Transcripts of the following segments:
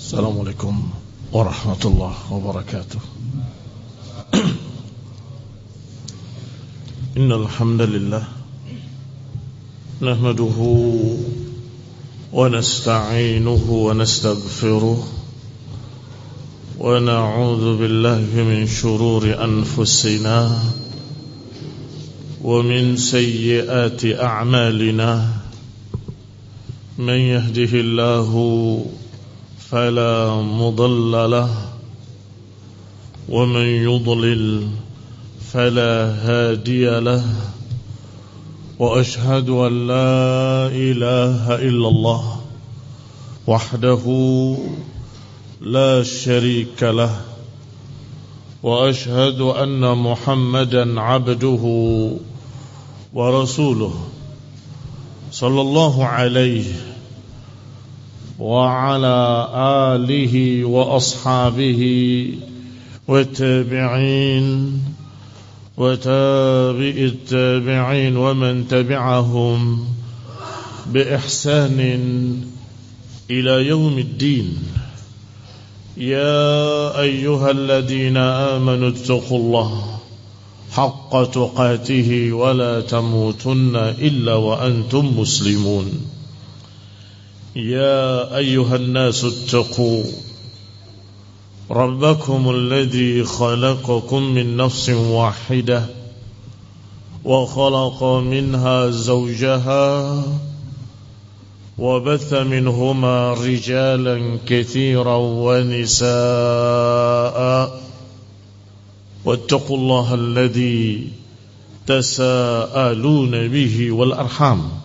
Assalamualaikum warahmatullahi wabarakatuh. Innal hamdalillah nahmaduhu wa nasta'inuhu wa nastaghfiruh wa na'udzu billahi min shururi anfusina wa min sayyiati a'malina. Man yahdihillahu فلا مضل له ومن يضلل فلا هادي له وأشهد أن لا إله إلا الله وحده لا شريك له وأشهد أن محمدا عبده ورسوله صلى الله عليه وعلى آله وأصحابه والتابعين وتابع التابعين ومن تبعهم بإحسان إلى يوم الدين. يا أيها الذين آمنوا اتقوا الله حق تقاته ولا تموتن إلا وأنتم مسلمون. يا أيها الناس اتقوا ربكم الذي خلقكم من نفس واحدة وخلق منها زوجها وبث منهما رجالا كثيرا ونساء واتقوا الله الذي تساءلون به والأرحام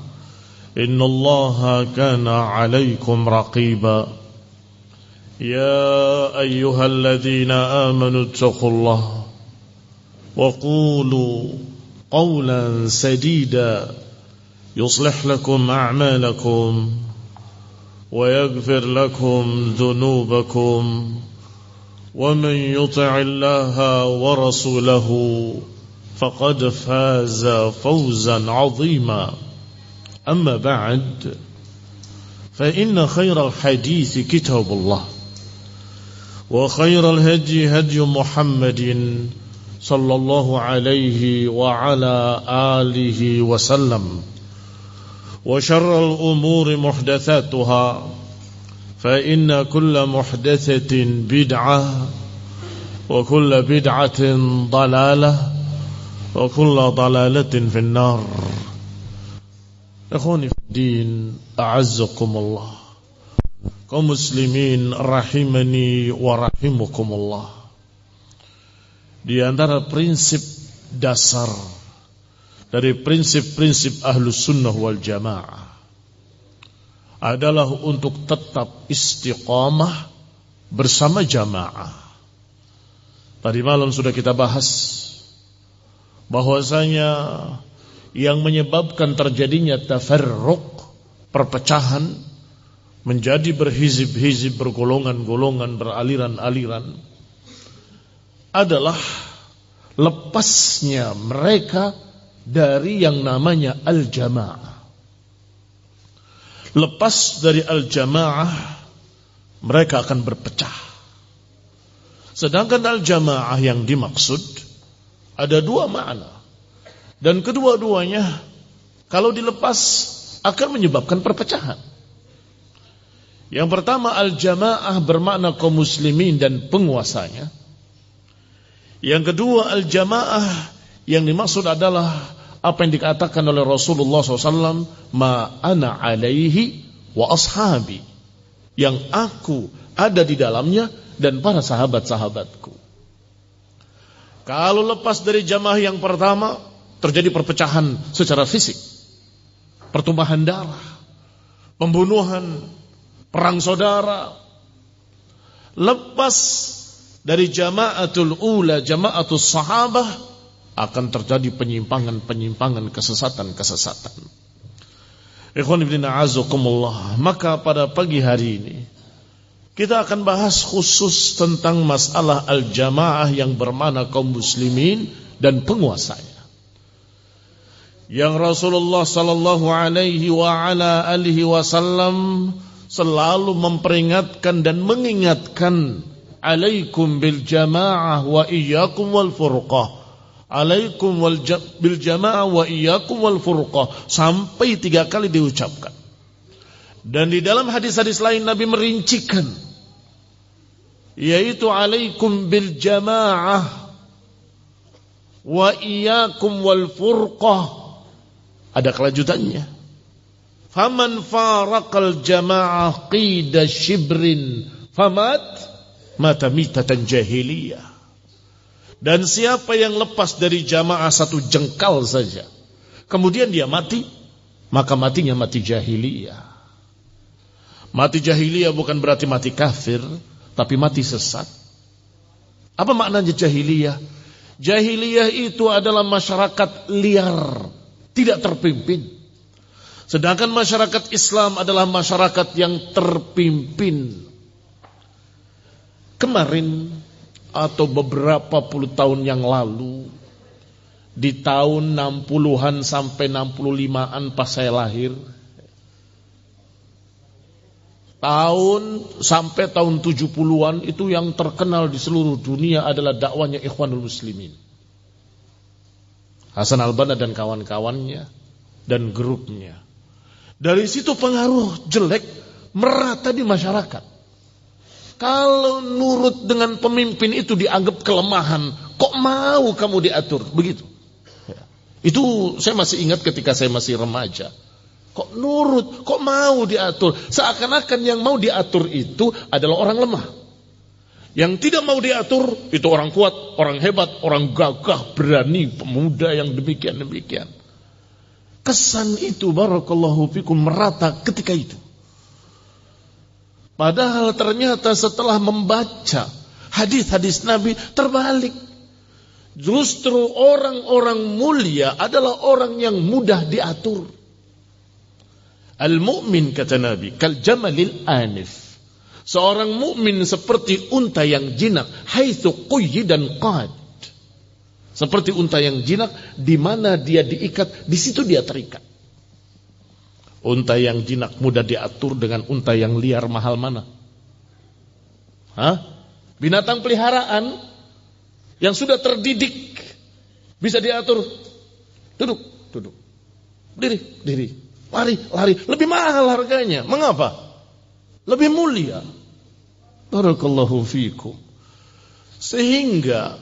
إن الله كان عليكم رقيبا. يا أيها الذين آمنوا اتقوا الله وقولوا قولا سديدا يصلح لكم أعمالكم ويغفر لكم ذنوبكم ومن يطع الله ورسوله فقد فاز فوزا عظيما. أما بعد فإن خير الحديث كتاب الله وخير الهدي هدي محمد صلى الله عليه وعلى آله وسلم وشر الأمور محدثاتها فإن كل محدثة بدعة وكل بدعة ضلالة وكل ضلالة في النار. Ikhwani fiddin, a'azzakumullah, kaum muslimin rahimani wa rahimukumullah. Di antara prinsip dasar dari prinsip-prinsip Ahlus Sunnah wal Jamaah adalah untuk tetap istiqamah bersama jamaah. Tadi malam sudah kita bahas bahwasanya yang menyebabkan terjadinya tafarruq, perpecahan, menjadi berhizib-hizib, bergolongan-golongan, beraliran-aliran, adalah lepasnya mereka dari yang namanya al-jamaah. Lepas dari al-jamaah, mereka akan berpecah. Sedangkan al-jamaah yang dimaksud ada dua makna. Dan kedua-duanya kalau dilepas akan menyebabkan perpecahan. Yang pertama, al-jamaah bermakna kaum muslimin dan penguasanya. Yang kedua, al-jamaah yang dimaksud adalah apa yang dikatakan oleh Rasulullah SAW, ma ana alaihi wa ashabi, yang aku ada di dalamnya dan para sahabat-sahabatku. Kalau lepas dari jamaah yang pertama, terjadi perpecahan secara fisik, pertumpahan darah, pembunuhan, perang saudara. Lepas dari jamaatul ula, jamaatul sahabah, akan terjadi penyimpangan-penyimpangan, kesesatan-kesesatan. Ikhwan ibn a'azakumullah. Maka pada pagi hari ini kita akan bahas khusus tentang masalah al-jamaah yang bermakna kaum muslimin dan penguasanya. Yang Rasulullah sallallahu alaihi wa ala alihi wasallam selalu memperingatkan dan mengingatkan, alaikum bil jamaah wa iyyakum wal furqah. Alaikum bil jamaah wa iyyakum wal furqah, sampai 3 kali diucapkan. Dan di dalam hadis-hadis lain Nabi merincikan, yaitu alaikum bil jamaah wa iyyakum wal furqah. Ada kelanjutannya. Faman faraqal jamaah qida shibrin famat mata mitatan jahiliyah. Dan siapa yang lepas dari jamaah 1 jengkal saja, kemudian dia mati, maka matinya mati jahiliyah. Mati jahiliyah bukan berarti mati kafir, tapi mati sesat. Apa maknanya jahiliyah? Jahiliyah itu adalah masyarakat liar, tidak terpimpin. Sedangkan masyarakat Islam adalah masyarakat yang terpimpin. Kemarin atau beberapa puluh tahun yang lalu, di tahun 60-an sampai 65-an pas saya lahir, sampai tahun 70-an itu yang terkenal di seluruh dunia adalah dakwanya Ikhwanul Muslimin, Hasan Al-Banna dan kawan-kawannya dan grupnya. Dari situ pengaruh jelek merata di masyarakat. Kalau nurut dengan pemimpin itu dianggap kelemahan, kok mau kamu diatur begitu? Ya. Itu saya masih ingat ketika saya masih remaja. Kok nurut, kok mau diatur? Seakan-akan yang mau diatur itu adalah orang lemah. Yang tidak mau diatur itu orang kuat, orang hebat, orang gagah, berani, pemuda yang demikian-demikian. Kesan itu barakallahu fikum merata ketika itu. Padahal ternyata setelah membaca hadis-hadis Nabi terbalik. Justru orang-orang mulia adalah orang yang mudah diatur. Al-mu'min kata Nabi kal jamalil anif. Seorang mukmin seperti unta yang jinak, haitsu quyyidan qad. Seperti unta yang jinak, di mana dia diikat, di situ dia terikat. Unta yang jinak mudah diatur dengan unta yang liar mahal mana? Binatang peliharaan yang sudah terdidik bisa diatur. Duduk. Diri. Lari. Lebih mahal harganya. Mengapa? Lebih mulia. Barakallahu fikum. Sehingga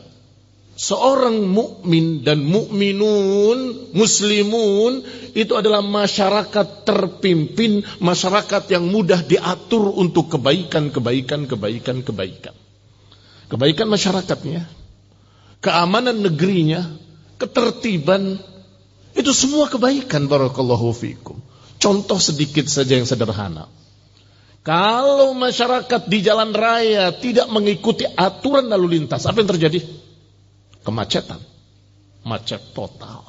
seorang mukmin dan mukminun, muslimun itu adalah masyarakat terpimpin, masyarakat yang mudah diatur untuk kebaikan. Kebaikan masyarakatnya, keamanan negerinya, ketertiban, itu semua kebaikan. Barakallahu fikum. Contoh sedikit saja yang sederhana. Kalau masyarakat di jalan raya tidak mengikuti aturan lalu lintas, apa yang terjadi? Kemacetan, macet total.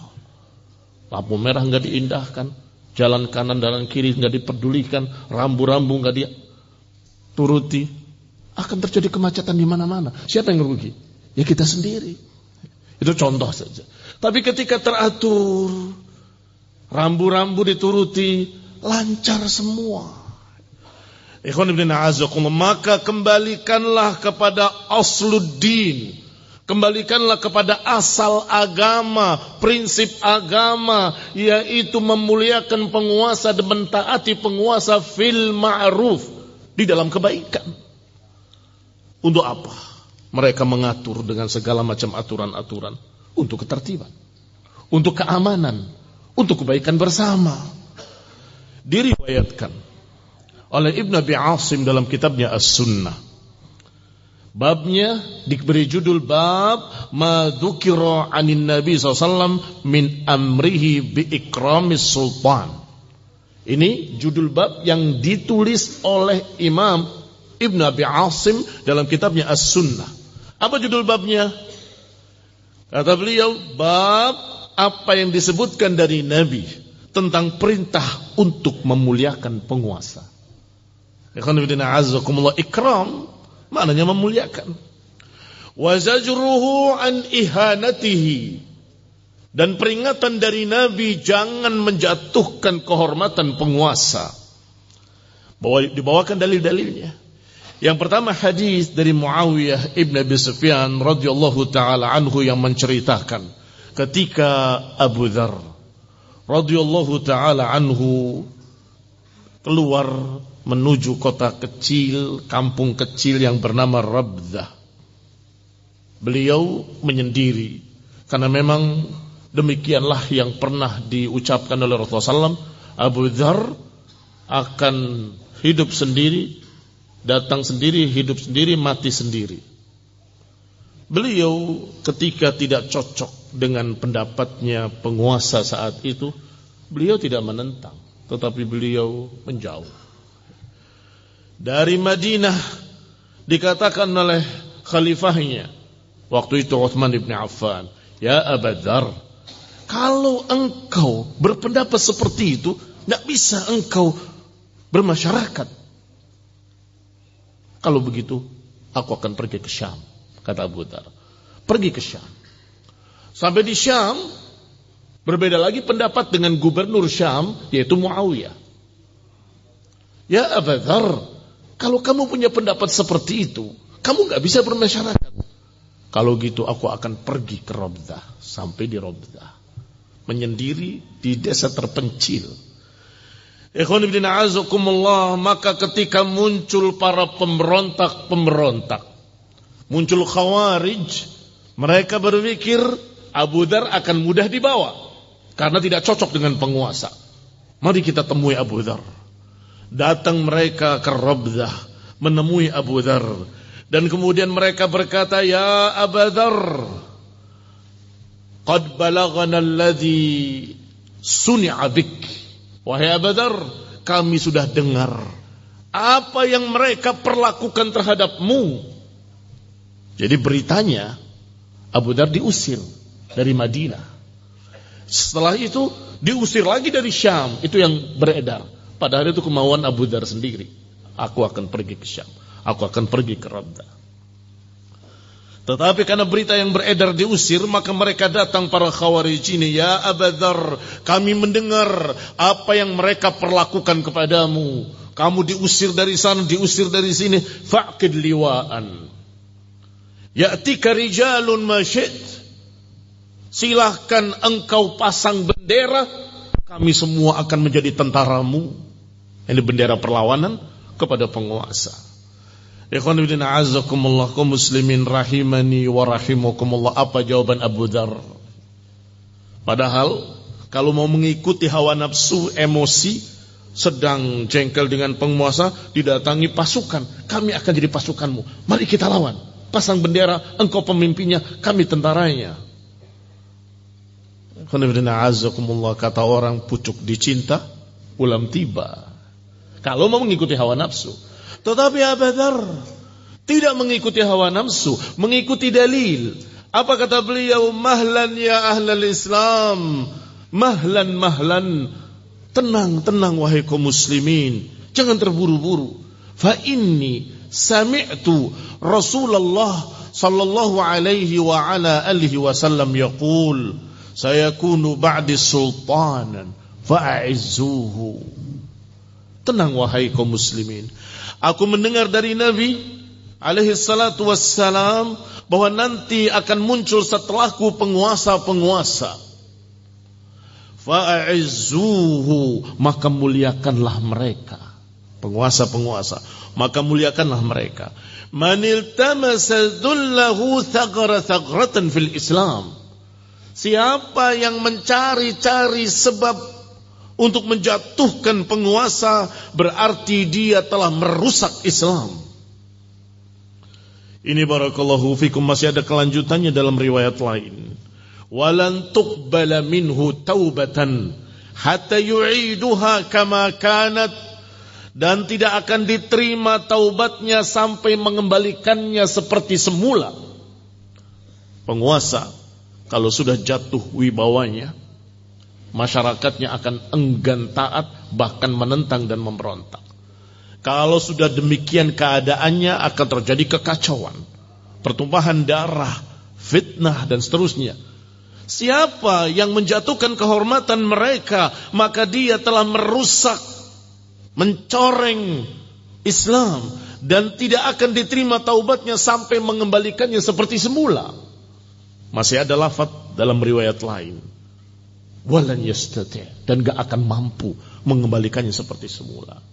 Lampu merah nggak diindahkan, jalan kanan jalan kiri nggak dipedulikan, rambu-rambu nggak dituruti, akan terjadi kemacetan di mana-mana. Siapa yang rugi? Ya kita sendiri. Itu contoh saja. Tapi ketika teratur, rambu-rambu dituruti, lancar semua. Ikhwan ibn a'azakumullah, maka kembalikanlah kepada asluddin. Kembalikanlah kepada asal agama, prinsip agama, yaitu memuliakan penguasa dan mentaati penguasa fil ma'ruf, di dalam kebaikan. Untuk apa? Mereka mengatur dengan segala macam aturan-aturan untuk ketertiban, untuk keamanan, untuk kebaikan bersama. Diriwayatkan oleh Ibn Abi Asim dalam kitabnya As-Sunnah. Babnya diberi judul bab ma dzukira 'anin Nabi SAW min amrihi bi ikramis sultan. Ini judul bab yang ditulis oleh Imam Ibn Abi Asim dalam kitabnya As-Sunnah. Apa judul babnya? Kata beliau, bab apa yang disebutkan dari Nabi tentang perintah untuk memuliakan penguasa. Ikhwan fillah azakumullah, ikram maknanya memuliakan. Wa zajruhu an ihanatihi, dan peringatan dari Nabi jangan menjatuhkan kehormatan penguasa. Dibawakan dalil-dalilnya. Yang pertama hadis dari Muawiyah ibn Abi Sufyan radhiyallahu taala anhu yang menceritakan ketika Abu Dzar radhiyallahu taala anhu keluar menuju kota kecil, kampung kecil yang bernama Rabdah. Beliau menyendiri karena memang demikianlah yang pernah diucapkan oleh Rasulullah SAW. Abu Dzar akan hidup sendiri, datang sendiri, hidup sendiri, mati sendiri. Beliau ketika tidak cocok dengan pendapatnya penguasa saat itu, beliau tidak menentang, tetapi beliau menjauh. Dari Madinah dikatakan oleh khalifahnya waktu itu Utsman bin Affan, "Ya Abu Dzar, kalau engkau berpendapat seperti itu, tidak bisa engkau bermasyarakat. Kalau begitu, aku akan pergi ke Syam," kata Abu Dzar. Pergi ke Syam. Sampai di Syam, berbeda lagi pendapat dengan gubernur Syam, yaitu Muawiyah. "Ya Abu Dzar, kalau kamu punya pendapat seperti itu, kamu gak bisa bermasyarakat. Kalau gitu aku akan pergi ke Rabdah." Sampai di Rabdah, menyendiri di desa terpencil. Ikhwan ibn a'azakumullah, maka ketika muncul para pemberontak, muncul khawarij, mereka berpikir Abu Dzar akan mudah dibawa karena tidak cocok dengan penguasa. Mari kita temui Abu Dzar. Datang mereka ke Rabdah menemui Abu Dzar, dan kemudian mereka berkata, "Ya Abu Dzar, qad balaghana alladhi suni'a bik." Wahai Abu Dzar, kami sudah dengar apa yang mereka perlakukan terhadapmu. Jadi beritanya Abu Dzar diusir dari Madinah. Setelah itu diusir lagi dari Syam. Itu yang beredar. Padahal itu kemauan Abu Dzar sendiri. Aku akan pergi ke Syam, aku akan pergi ke Rabdah. Tetapi karena berita yang beredar diusir, maka mereka datang para khawarij ini, "Ya Abu Dzar, kami mendengar apa yang mereka perlakukan kepadamu. Kamu diusir dari sana, diusir dari sini. Fa'qid liwa'an ya'tika rijalun ma syi't." Silahkan engkau pasang bendera, kami semua akan menjadi tentaramu. Ini bendera perlawanan kepada penguasa. Ikhwan ibn a'azakumullah, kaum muslimin rahimani wa rahimakumullah. Apa jawaban Abu Dzar? Padahal kalau mau mengikuti hawa nafsu, emosi, sedang jengkel dengan penguasa, didatangi pasukan. "Kami akan jadi pasukanmu, mari kita lawan. Pasang bendera, engkau pemimpinnya, kami tentaranya." Ikhwan ibn a'azakumullah, kata orang pucuk dicinta, ulam tiba. Kalau mau mengikuti hawa nafsu. Tetapi Abu Dzar tidak mengikuti hawa nafsu, mengikuti dalil. Apa kata beliau? "Mahlan ya ahlal Islam, mahlan mahlan." Tenang, tenang wahai kaum muslimin, jangan terburu-buru. Fa inni sami'tu Rasulullah sallallahu alaihi wa ala alihi wasallam yaqul, "Sayakunu ba'di sultanan fa'izzuhu." Tenang wahai kaum muslimin, aku mendengar dari Nabi alaihi salatu wassalam bahwa nanti akan muncul setelahku penguasa-penguasa. Fa'izzuhu, maka muliakanlah mereka. Penguasa-penguasa, maka muliakanlah mereka. Manil tamasa dhullahu thaqara thaqratan fil Islam. Siapa yang mencari-cari sebab untuk menjatuhkan penguasa, berarti dia telah merusak Islam. Ini barakallahu fikum, masih ada kelanjutannya dalam riwayat lain. Walan tuqbala minhu taubatan hatta yu'iduha kama kanat, dan tidak akan diterima taubatnya sampai mengembalikannya seperti semula. Penguasa kalau sudah jatuh wibawanya, masyarakatnya akan enggan taat, bahkan menentang dan memberontak. Kalau sudah demikian keadaannya, akan terjadi kekacauan, pertumpahan darah, fitnah dan seterusnya. Siapa yang menjatuhkan kehormatan mereka, maka dia telah merusak mencoreng Islam dan tidak akan diterima taubatnya sampai mengembalikannya seperti semula. Masih ada lafaz dalam riwayat lain, walan yastati', dan gak akan mampu mengembalikannya seperti semula.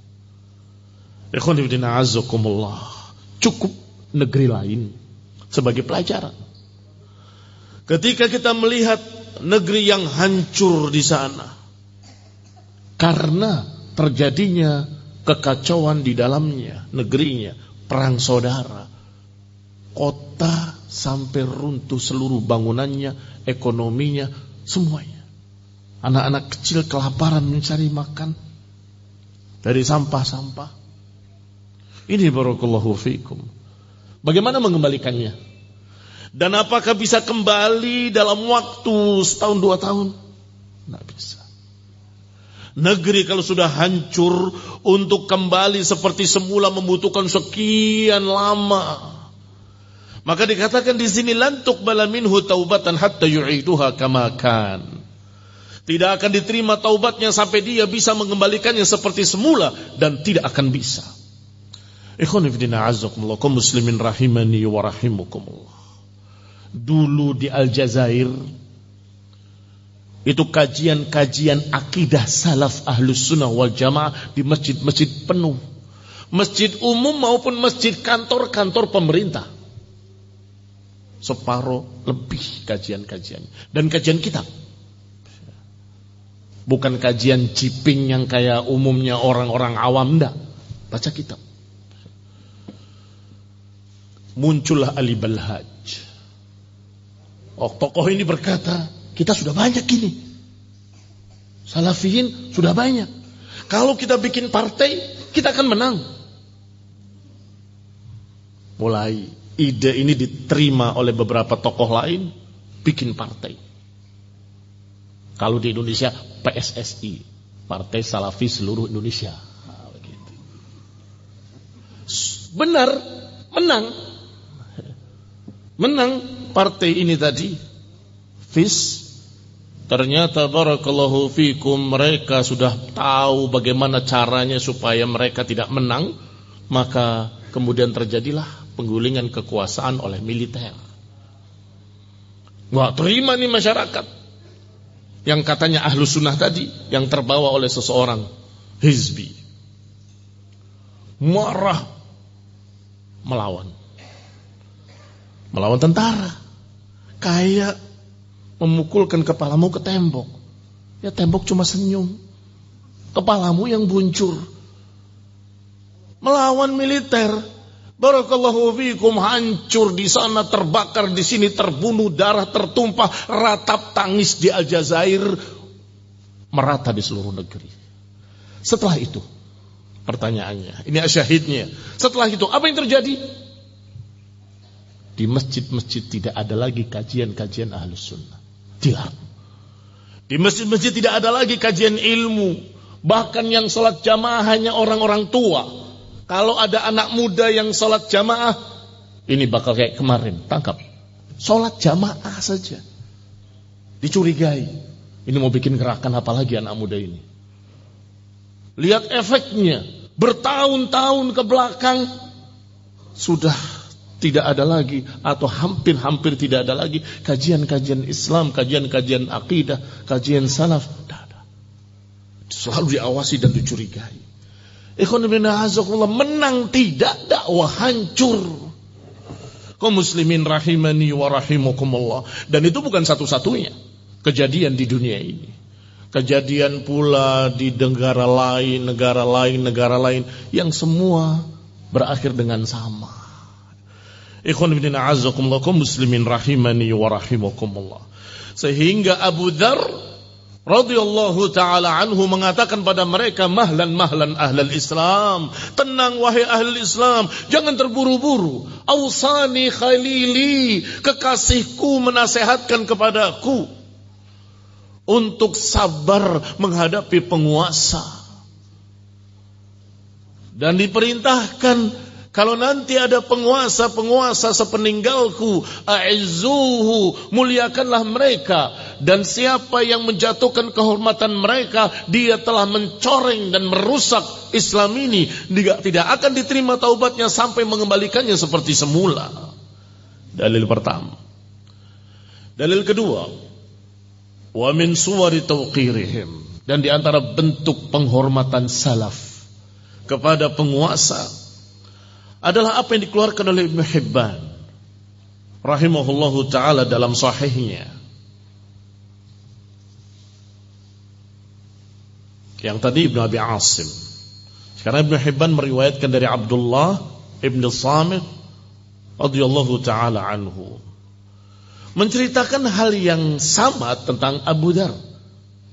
Ikhwan fillah azakumullah, cukup negeri lain sebagai pelajaran. Ketika kita melihat negeri yang hancur di sana karena terjadinya kekacauan di dalamnya, negerinya, perang saudara, kota sampai runtuh seluruh bangunannya, ekonominya, semuanya. Anak-anak kecil kelaparan mencari makan dari sampah-sampah. Ini barakallahu fikum. Bagaimana mengembalikannya? Dan apakah bisa kembali dalam waktu setahun 2 tahun? Tidak bisa. Negeri kalau sudah hancur, untuk kembali seperti semula membutuhkan sekian lama. Maka dikatakan di sini lan tuqbala minhu taubatan hatta yu'iduha kama kan. Tidak akan diterima taubatnya sampai dia bisa mengembalikannya seperti semula, dan tidak akan bisa. Ikhwan fillah a'azzakumullah, kaum muslimin rahimani wa rahimakumullah. Dulu di Aljazair itu kajian-kajian akidah salaf ahlus sunnah wal jamaah di masjid-masjid penuh, masjid umum maupun masjid kantor-kantor pemerintah. Separuh lebih kajian-kajian dan kajian kitab, bukan kajian ciping yang kayak umumnya orang-orang awam. Enggak, baca kitab. Muncullah Ali Balhaj. Tokoh ini berkata, kita sudah banyak ini, Salafiyin sudah banyak. Kalau kita bikin partai, kita akan menang. Mulai ide ini diterima oleh beberapa tokoh lain, bikin partai. Kalau di Indonesia PSSI, Partai Salafi Seluruh Indonesia. Benar, menang partai ini tadi. Ternyata barakallahu fikum, mereka sudah tahu bagaimana caranya supaya mereka tidak menang. Maka kemudian terjadilah penggulingan kekuasaan oleh militer. Wah, terima nih masyarakat yang katanya ahlus sunnah tadi, yang terbawa oleh seseorang hizbi, marah, melawan tentara, kayak memukulkan kepalamu ke tembok. Ya tembok cuma senyum, kepalamu yang buncur. Melawan militer, barakallahu fikum, hancur di sana, terbakar di sini, terbunuh, darah tertumpah, ratap tangis di Aljazair, merata di seluruh negeri. Setelah itu, pertanyaannya, ini asyahidnya, setelah itu apa yang terjadi? Di masjid-masjid tidak ada lagi kajian-kajian ahlus sunnah. Dilarang. Di masjid-masjid tidak ada lagi kajian ilmu. Bahkan yang sholat jamaah hanya orang-orang tua. Kalau ada anak muda yang sholat jamaah, ini bakal kayak kemarin, tangkap. Sholat jamaah saja dicurigai. Ini mau bikin gerakan apa lagi anak muda ini? Lihat efeknya. Bertahun-tahun ke belakang sudah tidak ada lagi, atau hampir-hampir tidak ada lagi kajian-kajian Islam, kajian-kajian akidah, kajian salaf. Tidak ada. Selalu diawasi dan dicurigai. Ikhwan fillah azakumullah, menang tidak, dakwah hancur. Kaum muslimin rahimani wa rahimakumullah. Dan itu bukan satu-satunya kejadian di dunia ini. Kejadian pula di negara lain yang semua berakhir dengan sama. Ikhwan fillah azakumullah, kaum muslimin rahimani wa rahimakumullah. Sehingga Abu Dzar radhiyallahu taala anhu mengatakan pada mereka, mahlan ahlal Islam, tenang wahai ahlul Islam, jangan terburu-buru. Ausani khalili, kekasihku menasehatkan kepadaku untuk sabar menghadapi penguasa. Dan diperintahkan Kalau nanti ada penguasa-penguasa sepeninggalku, a'izzuhu, muliakanlah mereka. Dan siapa yang menjatuhkan kehormatan mereka, dia telah mencoreng dan merusak Islam ini. Tidak akan diterima taubatnya sampai mengembalikannya seperti semula. Dalil pertama. Dalil kedua, wa min suwari tawqirihim, dan di antara bentuk penghormatan salaf kepada penguasa adalah apa yang dikeluarkan oleh Ibnu Hibban rahimahullahu ta'ala dalam sahihnya. Yang tadi Ibnu Abi Asim. Sekarang Ibnu Hibban meriwayatkan dari Abdullah Ibn Samit radhiyallahu ta'ala anhu, menceritakan hal yang sama tentang Abu Dzar.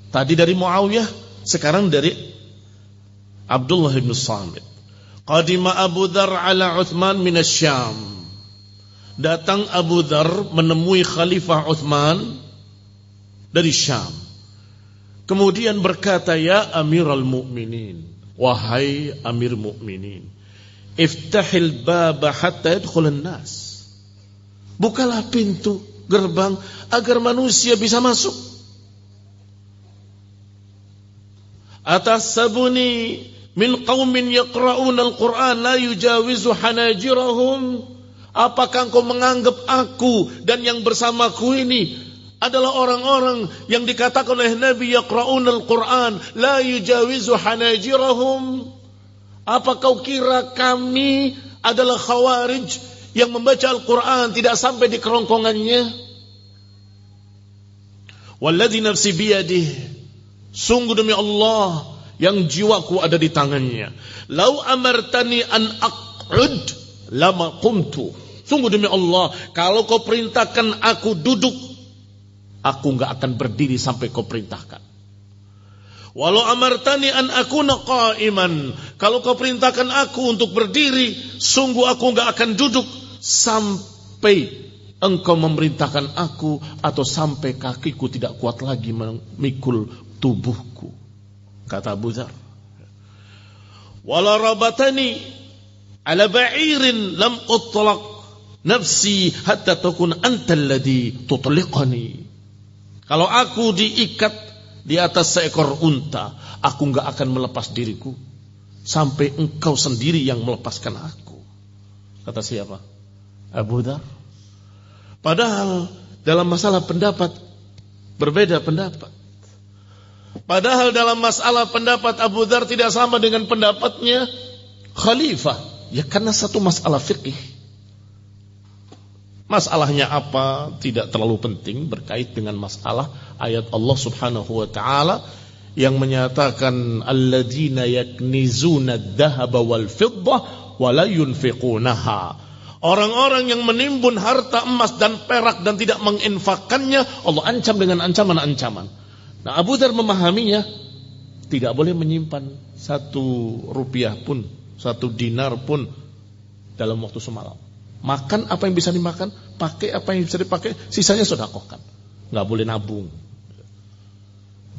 Tadi dari Muawiyah, sekarang dari Abdullah Ibn Samit. Qadima Abu Dzar ala Uthman min asy-Syam. Datang Abu Dzar menemui Khalifah Uthman dari Syam. Kemudian berkata, ya Amirul Mukminin, wahai Amir Mukminin, iftahil baba hatta yadkhulun nas. Bukalah pintu gerbang agar manusia bisa masuk. Atasabuni min qaumin yaqra'una al-Qur'an la yujawizu hanajirahum. Apakah engkau menganggap aku dan yang bersamaku ini adalah orang-orang yang dikatakan oleh Nabi yaqra'una al-Qur'an la yujawizu hanajirahum? Apa kau kira kami adalah khawarij yang membaca Al-Qur'an tidak sampai di kerongkongannya? Walladzi nafsi biyadihi, sungguh demi Allah yang jiwaku ada di tangannya, lau amartani an aq'ud lama qumtu. Sungguh demi Allah, kalau kau perintahkan aku duduk, aku enggak akan berdiri sampai kau perintahkan. Walau amartani an akuna qa'iman, kalau kau perintahkan aku untuk berdiri, sungguh aku enggak akan duduk sampai engkau memerintahkan aku, atau sampai kakiku tidak kuat lagi memikul tubuhku. Kata Abu Dzar, wala rabatani ala ba'irin lam utlaq nafsi hatta takun anta alladhi tutliqani. Kalau aku diikat di atas seekor unta, aku enggak akan melepas diriku sampai engkau sendiri yang melepaskan aku. Kata siapa? Abu Dzar. Padahal dalam masalah pendapat berbeda pendapat. Padahal dalam masalah pendapat Abu Dzar tidak sama dengan pendapatnya Khalifah. Ya karena satu masalah fikih. Masalahnya apa tidak terlalu penting, berkait dengan masalah ayat Allah Subhanahu wa taala yang menyatakan alladzina yaknizuna adh-dhahaba wal fiddah wa la yunfiqunaha. Orang-orang yang menimbun harta emas dan perak dan tidak menginfakkannya, Allah ancam dengan ancaman-ancaman. Nah, Abu Dzar memahaminya, tidak boleh menyimpan 1 rupiah pun, 1 dinar pun dalam waktu semalam. Makan apa yang bisa dimakan, pakai apa yang bisa dipakai, sisanya sedekahkan. Enggak boleh nabung.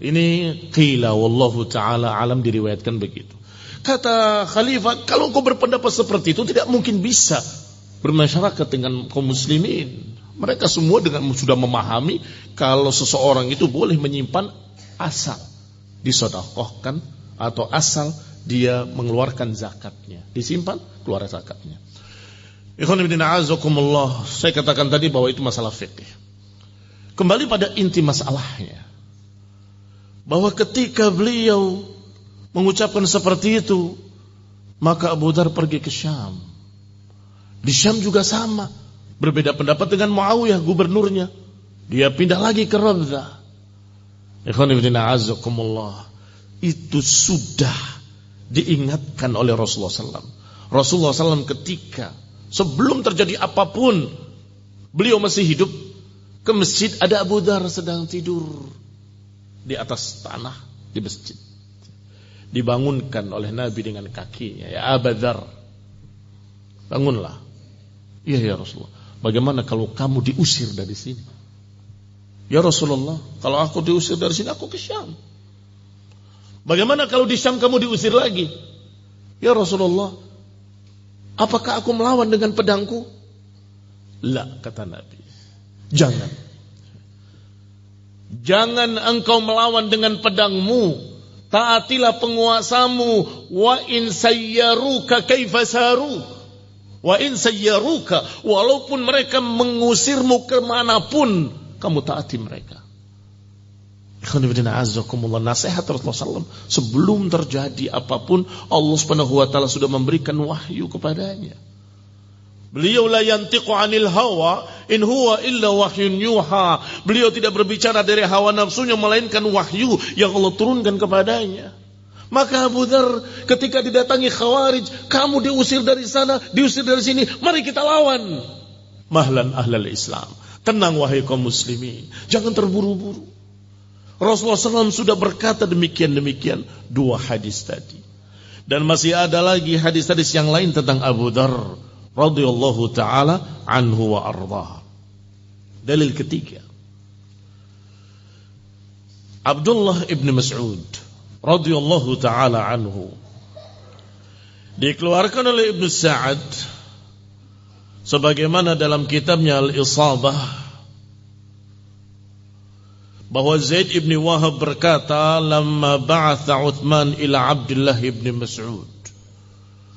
Ini qila wallahu taala alam, diriwayatkan begitu. Kata Khalifah, kalau engkau berpendapat seperti itu tidak mungkin bisa bermasyarakat dengan kaum muslimin. Mereka semua sudah memahami kalau seseorang itu boleh menyimpan asal disedekahkan atau asal dia mengeluarkan zakatnya, disimpan keluar zakatnya. Ikhwan fillah a'azzakumullah, saya katakan tadi bahwa itu masalah fikih. Kembali pada inti masalahnya, bahwa ketika beliau mengucapkan seperti itu, maka Abu Dzar pergi ke Syam. Di Syam juga sama, berbeda pendapat dengan Muawiyah gubernurnya. Dia pindah lagi ke Rabzah. Ikhwan fillah a'azzakumullah, itu sudah diingatkan oleh Rasulullah SAW. Rasulullah SAW ketika sebelum terjadi apapun, beliau masih hidup, ke masjid, ada Abu Dzar sedang tidur di atas tanah di masjid. Dibangunkan oleh Nabi dengan kakinya, ya Abu Dzar, bangunlah. Iya ya Rasulullah, bagaimana kalau kamu diusir dari sini? Ya Rasulullah, kalau aku diusir dari sini, aku ke Syam. Bagaimana kalau di Syam kamu diusir lagi? Ya Rasulullah, Apakah aku melawan dengan pedangku? La, kata Nabi. Jangan. Jangan engkau melawan dengan pedangmu. Taatilah penguasamu. Wa in sayyaruka kaifa saru. Wa in sayyaruka. Walaupun mereka mengusirmu kemanapun, kamu taati mereka. Nasihat Rasulullah SAW, sebelum terjadi apapun, Allah Subhanahu wa taala sudah memberikan wahyu kepadanya. Beliau la yantiqu 'anil hawa in huwa illa wahyun yuha. Beliau tidak berbicara dari hawa nafsunya, melainkan wahyu yang Allah turunkan kepadanya. Maka Abu Dzar ketika didatangi Khawarij, kamu diusir dari sana, diusir dari sini, mari kita lawan. Mahlan ahlal Islam. Tenang wahai kaum muslimin, jangan terburu-buru. Rasulullah SAW sudah berkata demikian-demikian 2 hadis tadi. Dan masih ada lagi hadis-hadis yang lain tentang Abu Dzar radhiyallahu ta'ala anhu wa ardhah. Dalil ketiga, Abdullah ibn Mas'ud radhiyallahu ta'ala anhu dikeluarkan oleh Ibnu Sa'ad sebagaimana dalam kitabnya Al-Isabah, bahwa Zaid ibn Wahab berkata, lamma ba'atha Uthman ila Abdullah ibn Mas'ud,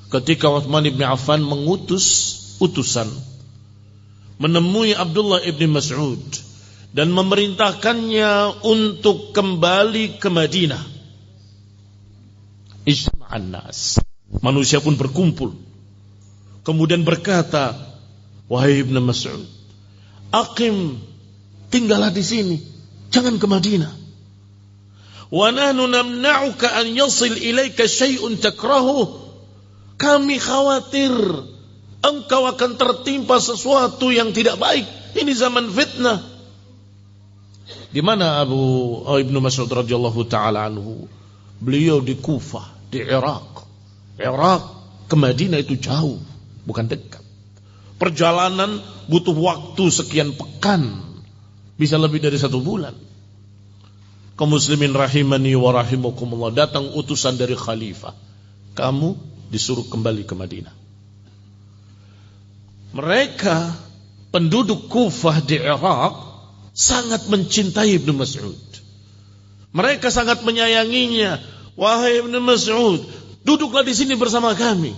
ketika Uthman ibn Affan mengutus utusan menemui Abdullah ibn Mas'ud dan memerintahkannya untuk kembali ke Madinah. Ijtama'an nas, manusia pun berkumpul, kemudian berkata, wahai ibn Mas'ud, aqim, tinggallah di sini, jangan ke Madinah. Wa nahnu namna'uka an yasil ilaika syai'un takrahu. Kami khawatir engkau akan tertimpa sesuatu yang tidak baik. Ini zaman fitnah. Di mana Ibnu Mas'ud radhiyallahu taala anhu? Beliau di Kufah, di Irak. Irak ke Madinah itu jauh, bukan dekat. Perjalanan butuh waktu sekian pekan. Bisa lebih dari 1 bulan. Kaum muslimin rahimani wa rahimakumullah, datang utusan dari khalifah, kamu disuruh kembali ke Madinah. Mereka penduduk Kufah di Irak sangat mencintai Ibnu Mas'ud. Mereka sangat menyayanginya. Wahai Ibnu Mas'ud, duduklah di sini bersama kami,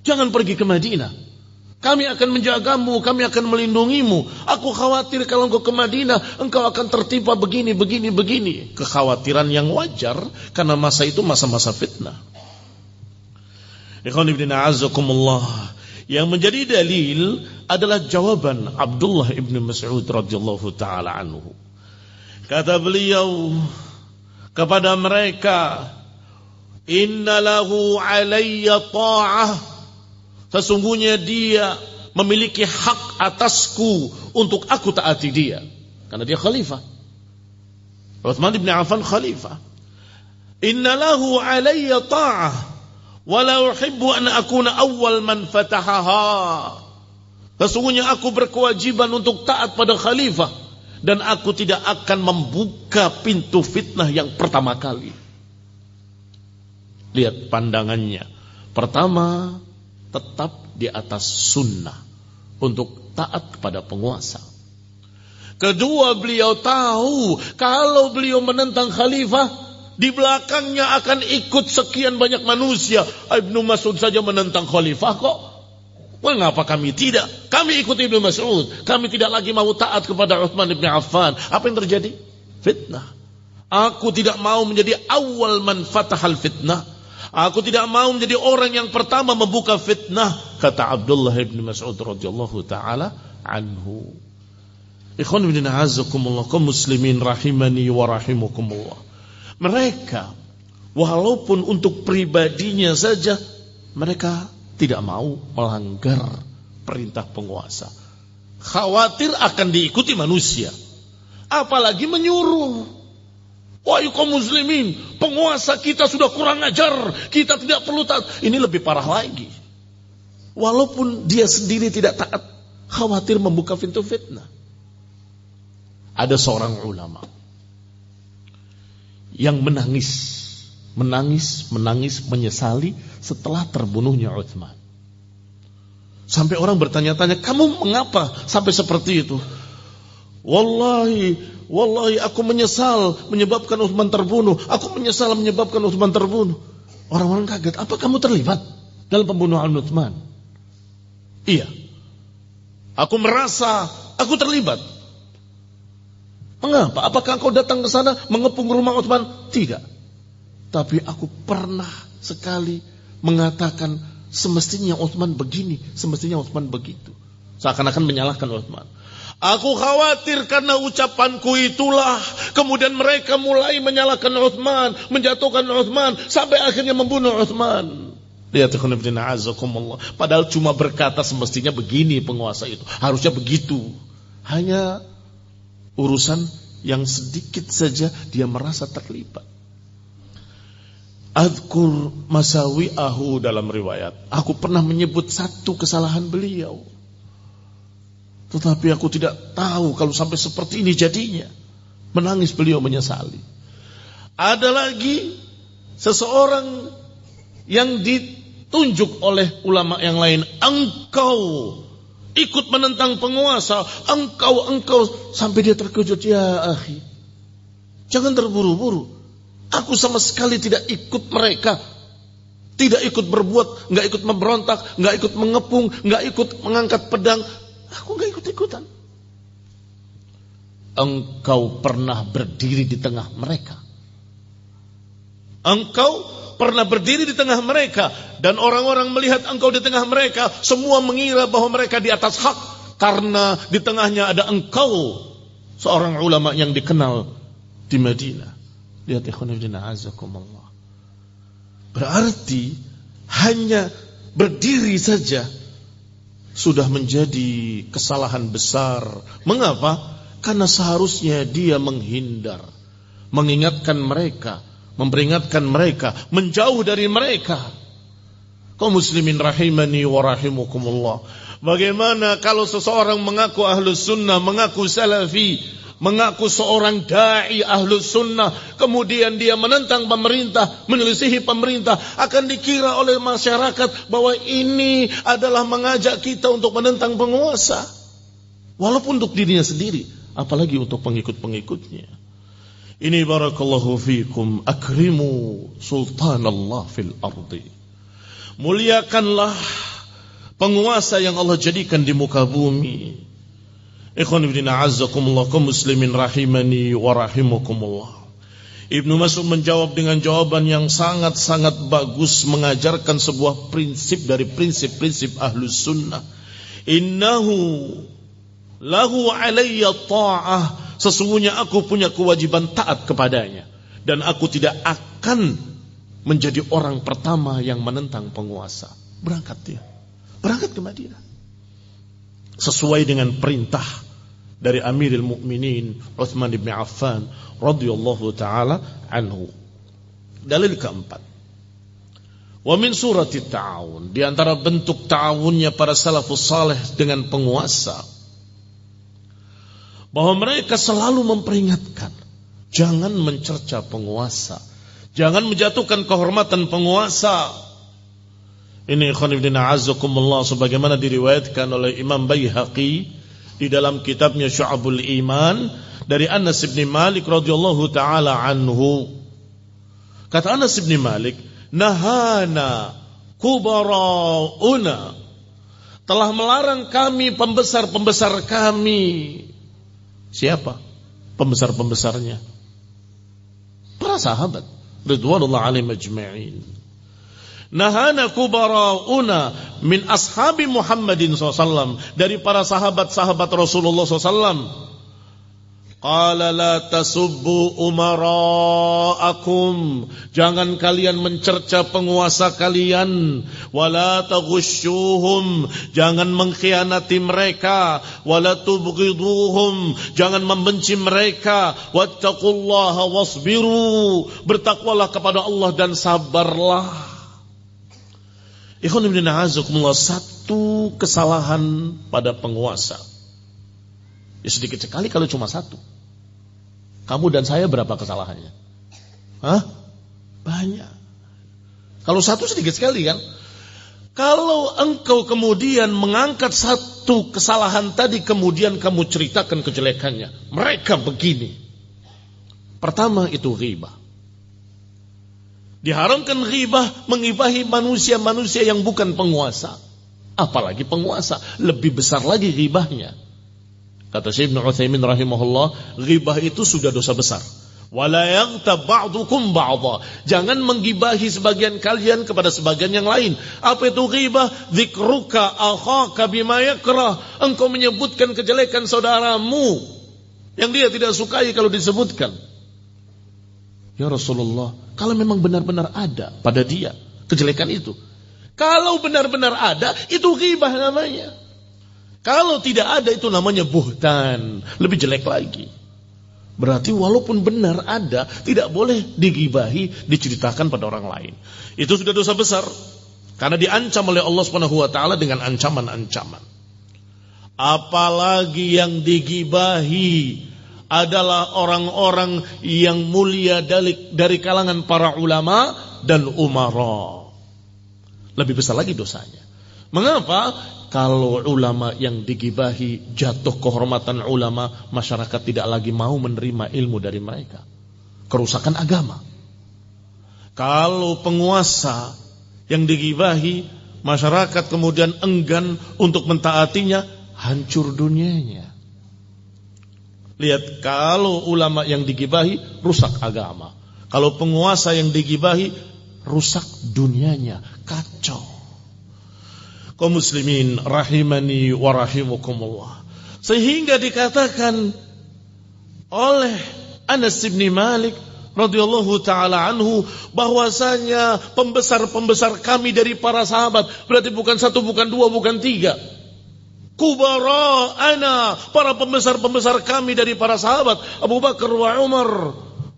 jangan pergi ke Madinah. Kami akan menjagamu, kami akan melindungimu. Aku khawatir kalau engkau ke Madinah, engkau akan tertimpa begini. Kekhawatiran yang wajar, karena masa itu masa-masa fitnah. Ikhwan ibn a'azzakumullah. Yang menjadi dalil adalah jawaban Abdullah ibn Mas'ud radhiyallahu ta'ala anhu. Kata beliau kepada mereka, inna lahu alayya ta'ah. Sesungguhnya dia memiliki hak atasku untuk aku taati dia, karena dia khalifah. Uthman ibn Affan khalifah. Inna lahu alayya ta'ah wa la uhibbu an akuna awwal man fatahaha. Sesungguhnya aku berkewajiban untuk taat pada khalifah, dan aku tidak akan membuka pintu fitnah yang pertama kali. Lihat pandangannya. Pertama, tetap di atas sunnah untuk taat kepada penguasa. Kedua, beliau tahu kalau beliau menentang khalifah, di belakangnya akan ikut sekian banyak manusia. Ibnu Mas'ud saja menentang khalifah kok. Mengapa kami tidak? Kami ikut Ibnu Mas'ud. Kami tidak lagi mau taat kepada Uthman ibn Affan. Apa yang terjadi? Fitnah. Aku tidak mau menjadi awal man fatahal fitnah. Aku tidak mau menjadi orang yang pertama membuka fitnah, kata Abdullah ibn Mas'ud radhiyallahu ta'ala anhu. Ikhwan ibn a'azzakumullah, kaum muslimin rahimani wa rahimakumullah. Mereka walaupun untuk pribadinya saja, mereka tidak mau melanggar perintah penguasa. Khawatir akan diikuti manusia, apalagi menyuruh. Wahai kaum muslimin, penguasa kita sudah kurang ajar, kita tidak perlu taat. Ini lebih parah lagi. Walaupun dia sendiri tidak taat, khawatir membuka pintu fitnah. Ada seorang ulama yang menangis menyesali setelah terbunuhnya Uthman. Sampai orang bertanya-tanya, kamu mengapa sampai seperti itu? Wallahi aku menyesal menyebabkan Utsman terbunuh. Aku menyesal menyebabkan Utsman terbunuh. Orang-orang kaget, apa kamu terlibat dalam pembunuhan Utsman? Iya. Aku merasa aku terlibat. Mengapa? Apakah kau datang ke sana mengepung rumah Utsman? Tidak. Tapi aku pernah sekali mengatakan semestinya Utsman begini, semestinya Utsman begitu. Seakan-akan menyalahkan Utsman. Aku khawatir karena ucapanku itulah kemudian mereka mulai menyalahkan Utsman, menjatuhkan Utsman sampai akhirnya membunuh Utsman. Lihat azakumullah. Padahal cuma berkata semestinya begini penguasa itu, harusnya begitu. Hanya urusan yang sedikit saja dia merasa terlibat. Adkur masawi'ahu dalam riwayat. Aku pernah menyebut satu kesalahan beliau. Tetapi aku tidak tahu kalau sampai seperti ini jadinya. Menangis beliau menyesali. Ada lagi seseorang yang ditunjuk oleh ulama yang lain. Engkau ikut menentang penguasa. Engkau sampai dia terkejut. Ya akhi, jangan terburu-buru. Aku sama sekali tidak ikut mereka. Tidak ikut berbuat, gak ikut memberontak, gak ikut mengepung, gak ikut mengangkat pedang. Aku gak ikut-ikutan. Engkau pernah berdiri di tengah mereka. Engkau pernah berdiri di tengah mereka. Dan orang-orang melihat engkau di tengah mereka, semua mengira bahwa mereka di atas hak. Karena di tengahnya ada engkau, seorang ulama yang dikenal di Madinah. Lihat ikhwanifidina azakumullah. Berarti hanya berdiri saja sudah menjadi kesalahan besar. Mengapa? Karena seharusnya dia menghindar, mengingatkan mereka, memperingatkan mereka, menjauh dari mereka. Kaum muslimin rahimani wa rahimukumullah. Bagaimana kalau seseorang mengaku ahlus sunnah, mengaku salafi, mengaku seorang da'i ahlus sunnah, kemudian dia menentang pemerintah, menyelisihi pemerintah, akan dikira oleh masyarakat bahwa ini adalah mengajak kita untuk menentang penguasa. Walaupun untuk dirinya sendiri, apalagi untuk pengikut-pengikutnya. Ini barakallahu fikum, akrimu sultanallah fil ardi. Muliakanlah penguasa yang Allah jadikan di muka bumi. Ikhwan ibn a'azzakumullah, kaum muslimin rahimani wa rahimukumullah. Ibnu Mas'ud menjawab dengan jawaban yang sangat-sangat bagus, mengajarkan sebuah prinsip dari prinsip-prinsip ahlus sunnah. Innahu lahu alayya ta'ah. Sesungguhnya aku punya kewajiban taat kepadanya. Dan aku tidak akan menjadi orang pertama yang menentang penguasa. Berangkat dia. Berangkat ke Madinah. Sesuai dengan perintah dari Amirul Mukminin Utsman bin Affan radhiyallahu taala anhu. Dalil keempat. Wa min surati ta'awun, di antara bentuk ta'awunnya para salafus saleh dengan penguasa, bahwa mereka selalu memperingatkan, jangan mencerca penguasa, jangan menjatuhkan kehormatan penguasa. Ini ikhwan fillah azakumullah, sebagaimana diriwayatkan oleh Imam Baihaqi di dalam kitabnya Syu'abul Iman dari Anas bin Malik radhiyallahu taala anhu. Kata Anas bin Malik, nahana kubarauna, telah melarang kami pembesar-pembesar kami. Siapa pembesar-pembesarnya? Para sahabat ridwanullah alaihim ajma'in. Nahana kubarauna min ashabi Muhammadin SAW, dari para sahabat-sahabat Rasulullah SAW. Qala la tasubbu umara'akum, jangan kalian mencerca penguasa kalian, wala taghushuhum, jangan mengkhianati mereka, wala tubghiduhum, jangan membenci mereka, wattaqullaha wasbiru, bertakwalah kepada Allah dan sabarlah. Ikhwan ibn a'azakumullah, satu kesalahan pada penguasa, ya sedikit sekali kalau cuma satu. Kamu dan saya berapa kesalahannya? Hah? Banyak. Kalau satu sedikit sekali kan? Kalau engkau kemudian mengangkat satu kesalahan tadi, kemudian kamu ceritakan kejelekannya, mereka begini. Pertama itu ghibah. Diharamkan ghibah, menggibahi manusia-manusia yang bukan penguasa. Apalagi penguasa, lebih besar lagi ghibahnya. Kata Syekh Ibnu Utsaimin rahimahullah, ghibah itu sudah dosa besar. Wala yaghtab ba'dukum ba'dha. Jangan menggibahi sebagian kalian kepada sebagian yang lain. Apa itu ghibah? Dzikruka akhaka bima yakrah. Engkau menyebutkan kejelekan saudaramu yang dia tidak sukai kalau disebutkan. Ya Rasulullah, kalau memang benar-benar ada pada dia kejelekan itu, kalau benar-benar ada, itu ghibah namanya. Kalau tidak ada, itu namanya buhtan, lebih jelek lagi. Berarti walaupun benar ada, tidak boleh digibahi, diceritakan pada orang lain. Itu sudah dosa besar, karena diancam oleh Allah SWT dengan ancaman-ancaman. Apalagi yang digibahi adalah orang-orang yang mulia dari kalangan para ulama dan umara. Lebih besar lagi dosanya. Mengapa? Kalau ulama yang digibahi, jatuh kehormatan ulama, masyarakat tidak lagi mau menerima ilmu dari mereka. Kerusakan agama. Kalau penguasa yang digibahi, masyarakat kemudian enggan untuk mentaatinya, hancur dunianya. Lihat, kalau ulama yang digibahi, rusak agama. Kalau penguasa yang digibahi, rusak dunianya, kacau. Kaum muslimin rahimani wa rahimukumullah. Sehingga dikatakan oleh Anas bin Malik radhiyallahu taala anhu bahwasanya pembesar-pembesar kami dari para sahabat, berarti bukan satu, bukan dua, bukan tiga. Kubara ana, para pembesar-pembesar kami dari para sahabat, Abu Bakar wa Umar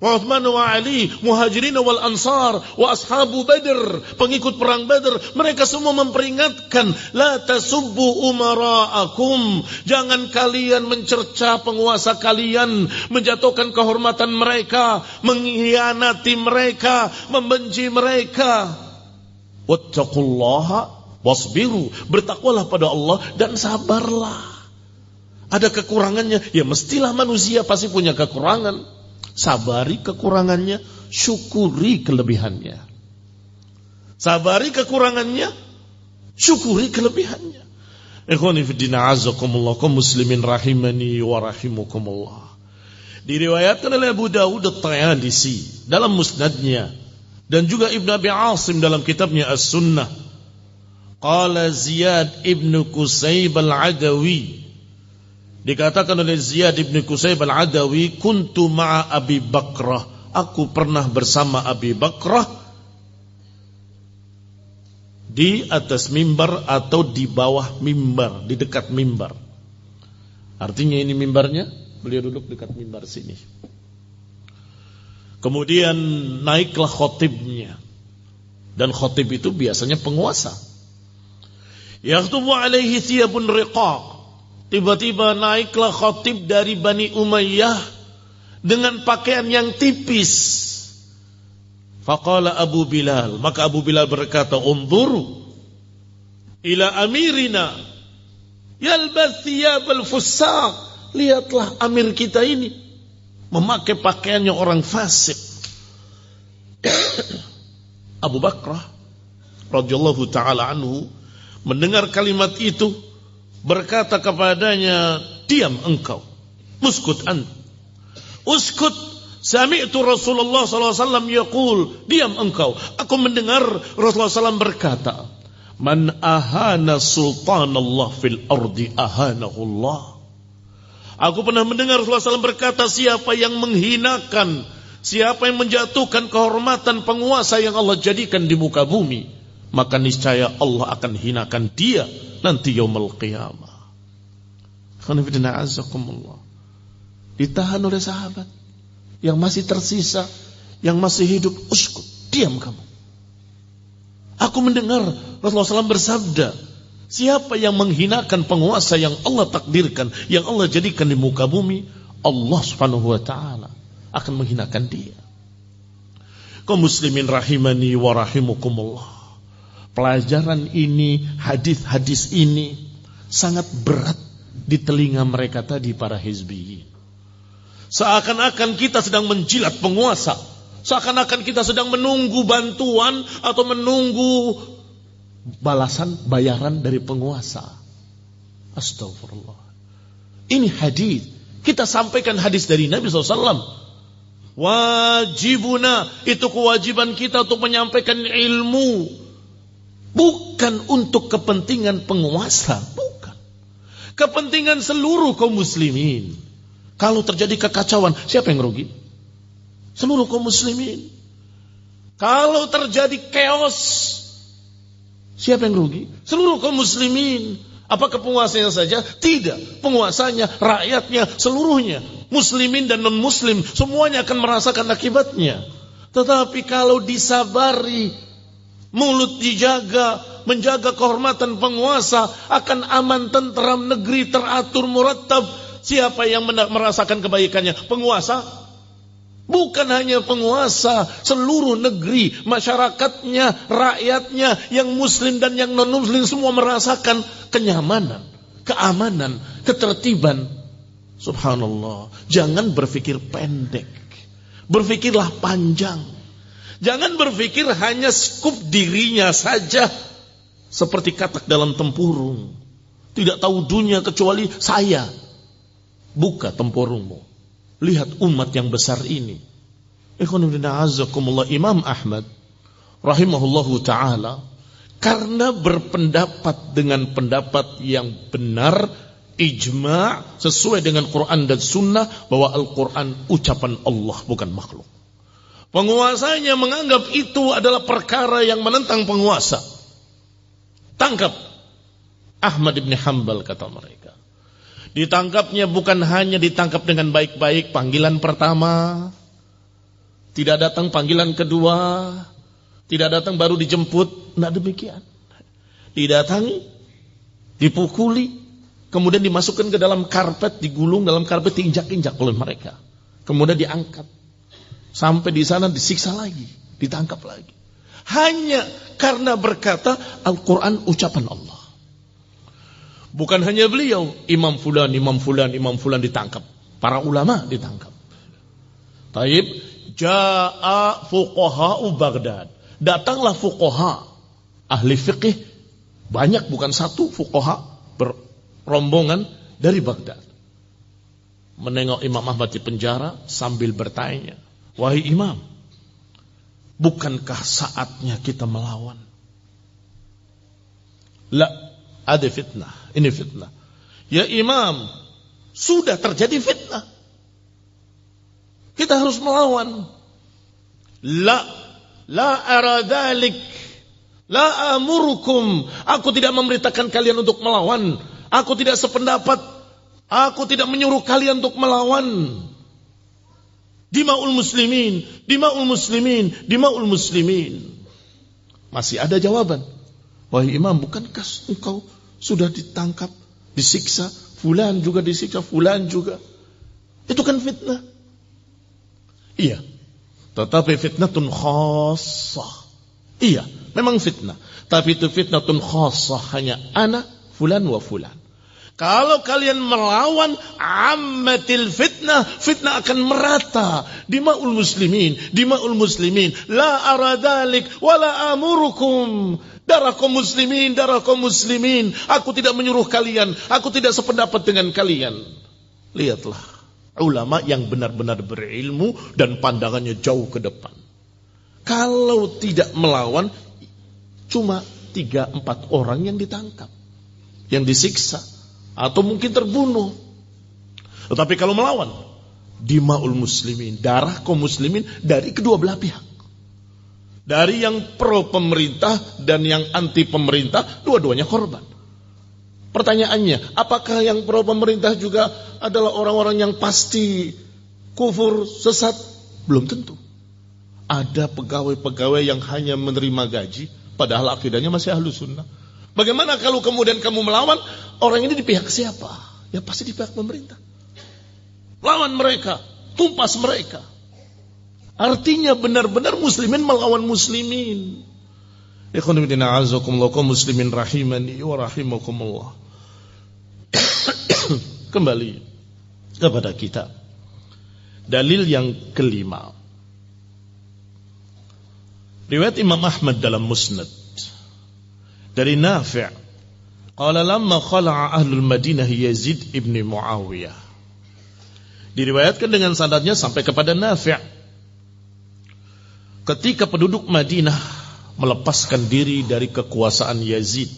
wa Uthman wa Ali, muhajirin wal ansar, wa ashabu Badr, pengikut perang Badr, mereka semua memperingatkan, la tasubbu umara'akum, jangan kalian mencerca penguasa kalian, menjatuhkan kehormatan mereka, mengkhianati mereka, membenci mereka. Wattaqullaha wasbiru, bertakwalah pada Allah dan sabarlah. Ada kekurangannya, ya mestilah manusia pasti punya kekurangan. Sabari kekurangannya, syukuri kelebihannya. Sabari kekurangannya, syukuri kelebihannya. Ikhwani fiddina azakumullah, kaum muslimin rahimani wa rahimukumullah. Diriwayatkan oleh Abu Dawud at-Tayalisi dalam musnadnya, dan juga Ibn Abi Asim dalam kitabnya As-Sunnah. Qala Ziyad ibn Qusayb al-Adawi, dikatakan oleh Ziyad ibn Qusayb al-Adawi, kuntu ma'a Abi Bakrah, aku pernah bersama Abi Bakrah di atas mimbar atau di bawah mimbar, di dekat mimbar. Artinya ini mimbarnya, beliau duduk dekat mimbar sini. Kemudian naiklah khotibnya, dan khotib itu biasanya penguasa. Yakhtubu alaihi thiyabun riqaq, tiba-tiba naiklah khatib dari Bani Umayyah dengan pakaian yang tipis. Faqala Abu Bilal, maka Abu Bilal berkata, unzuru ila amirina yalbath thiyabal fussaq, lihatlah amir kita ini memakai pakaiannya orang fasik. Abu Bakrah radhiyallahu taala anhu mendengar kalimat itu, berkata kepadanya, diam engkau, uskut ant, uskut, sami'tu Rasulullah SAW yaqul, diam engkau, aku mendengar Rasulullah SAW berkata, man ahana sultanallah fil ardi ahanahullah. Aku pernah mendengar Rasulullah SAW berkata, siapa yang menghinakan, siapa yang menjatuhkan kehormatan penguasa yang Allah jadikan di muka bumi, maka niscaya Allah akan hinakan dia nanti yaumul qiyamah. Khonifidina azakumullah. Ditahan oleh sahabat yang masih tersisa, yang masih hidup. Uskut, diam kamu. Aku mendengar Rasulullah SAW bersabda, siapa yang menghinakan penguasa yang Allah takdirkan, yang Allah jadikan di muka bumi, Allah subhanahu wa ta'ala akan menghinakan dia. Kaum muslimin rahimani wa rahimukumullah. Pelajaran ini, hadis-hadis ini sangat berat di telinga mereka tadi, para hizbiyin. Seakan-akan kita sedang menjilat penguasa, seakan-akan kita sedang menunggu bantuan atau menunggu balasan bayaran dari penguasa. Astagfirullah. Ini hadis. Kita sampaikan hadis dari Nabi SAW. Wajibuna, itu kewajiban kita untuk menyampaikan ilmu. Bukan untuk kepentingan penguasa. Bukan. Kepentingan seluruh kaum muslimin. Kalau terjadi kekacauan, siapa yang rugi? Seluruh kaum muslimin. Kalau terjadi chaos, siapa yang rugi? Seluruh kaum muslimin. Apakah penguasanya saja? Tidak. Penguasanya, rakyatnya, seluruhnya. Muslimin dan non-muslim, semuanya akan merasakan akibatnya. Tetapi kalau disabari, mulut dijaga, menjaga kehormatan penguasa, akan aman, tentram, negeri teratur, murattab. Siapa yang merasakan kebaikannya? Penguasa? Bukan hanya penguasa, seluruh negeri, masyarakatnya, rakyatnya, yang muslim dan yang non-muslim semua merasakan kenyamanan, keamanan, ketertiban. Subhanallah. Jangan berpikir pendek. Berpikirlah panjang. Jangan berpikir hanya skup dirinya saja. Seperti katak dalam tempurung. Tidak tahu dunia kecuali saya. Buka tempurungmu. Lihat umat yang besar ini. Imam Ahmad rahimahullahu ta'ala, karena berpendapat dengan pendapat yang benar, ijma' sesuai dengan Quran dan Sunnah, bahwa Al-Quran ucapan Allah, bukan makhluk. Penguasanya menganggap itu adalah perkara yang menentang penguasa. Tangkap Ahmad ibn Hanbal, kata mereka. Ditangkapnya bukan hanya ditangkap dengan baik-baik, panggilan pertama, tidak datang panggilan kedua, tidak datang baru dijemput, tidak demikian. Didatangi, dipukuli, kemudian dimasukkan ke dalam karpet, digulung dalam karpet, diinjak-injak oleh mereka. Kemudian diangkat. Sampai di sana disiksa lagi, ditangkap lagi. Hanya karena berkata Al-Quran ucapan Allah. Bukan hanya beliau, Imam Fulan ditangkap. Para ulama ditangkap. Taib, ja'a fuqaha'u Baghdad. Datanglah fuqaha, ahli fiqih, banyak bukan satu fuqaha, berombongan dari Baghdad. Menengok Imam Ahmad di penjara sambil bertanya, wahai Imam, bukankah saatnya kita melawan? La, ada fitnah. Ini fitnah. Ya Imam, sudah terjadi fitnah. Kita harus melawan. La ara dhalik. La amurukum. Aku tidak memerintahkan kalian untuk melawan. Aku tidak sependapat. Aku tidak menyuruh kalian untuk melawan. Dima'ul muslimin. Dima'ul muslimin. Dima'ul muslimin. Masih ada jawaban. Wahai Imam, bukankah engkau sudah ditangkap, disiksa, fulan juga disiksa, fulan juga. Itu kan fitnah. Iya. Tetapi fitnatun khassah. Iya, memang fitnah. Tapi itu fitnatun khassah, hanya ana, fulan wa fulan. Kalau kalian melawan ammatil fitnah, fitnah akan merata. Dima'ul muslimin, dima'ul muslimin. La aradalik wa la amurukum. Darah kaum muslimin, darah kaum muslimin. Aku tidak menyuruh kalian, aku tidak sependapat dengan kalian. Lihatlah ulama yang benar-benar berilmu dan pandangannya jauh ke depan. Kalau tidak melawan, cuma 3-4 orang yang ditangkap, yang disiksa, atau mungkin terbunuh. Tetapi kalau melawan, dima'ul muslimin, darah kaum muslimin dari kedua belah pihak. Dari yang pro pemerintah dan yang anti pemerintah, dua-duanya korban. Pertanyaannya, apakah yang pro pemerintah juga adalah orang-orang yang pasti kufur, sesat? Belum tentu. Ada pegawai-pegawai yang hanya menerima gaji, padahal akidahnya masih ahlus sunnah. Bagaimana kalau kemudian kamu melawan, orang ini di pihak siapa? Ya pasti di pihak pemerintah. Lawan mereka, tumpas mereka. Artinya benar-benar muslimin melawan muslimin. Ikhwan fillah a'azzakumullah kaum muslimin rahimani wa rahimakumullah. Kembali kepada kita. Dalil yang kelima. Riwayat Imam Ahmad dalam Musnad dari Nafi', qala lamma khala'a ahlul Madinah Yazid ibn Muawiyah. Diriwayatkan dengan sanadnya sampai kepada Nafi', ketika penduduk Madinah melepaskan diri dari kekuasaan Yazid